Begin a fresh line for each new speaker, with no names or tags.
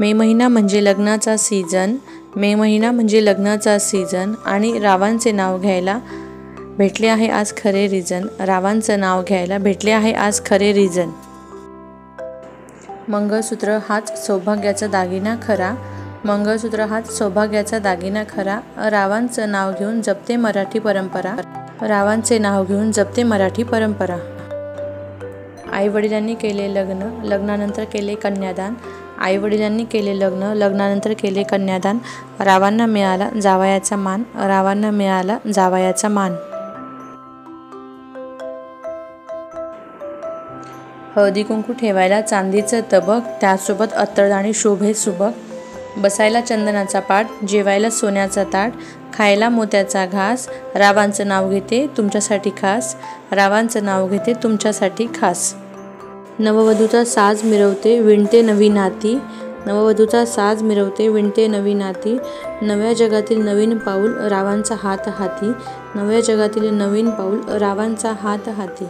मे महिना म्हणजे लग्नाचा सीझन, मे महिना म्हणजे लग्नाचा सीझन आणि रावांचे नाव घ्यायला भेटले आहे आज खरे रिझन, रावांचं नाव घ्यायला भेटले आहे आज खरे रिझन। मंगळसूत्र हाच सौभाग्याचा दागिना खरा, मंगळसूत्र हाच सौभाग्याचा दागिना खरा, रावांचं नाव घेऊन जपते मराठी परंपरा, रावांचे नाव घेऊन जपते मराठी परंपरा। आई वडिलांनी केले लग्न, लग्नानंतर केले कन्यादान, आई वडिलांनी केले लग्न, लग्नानंतर केले कन्यादान, रावांना मिळाला जावयाचा मान, रावांना मिळाला जावयाचा मान। हळदी कुंकू ठेवायला चांदीचं तबक, त्यासोबत अत्तरदाणी शोभे सुबक, बसायला चंदनाचा पाट, जेवायला सोन्याचा ताट, खायला मोत्याचा घास, रावांचं नाव घेते तुमच्यासाठी खास, रावांचं नाव घेते तुमच्यासाठी खास। नववधूचा साज मिरवते विणते नवी नाती, नववधूचा साज मिरवते विणते नवी नाती, नव्या जगातील नवीन पाऊल रावांचा हात हाती, नव्या जगातील नवीन पाऊल रावांचा हात हाती।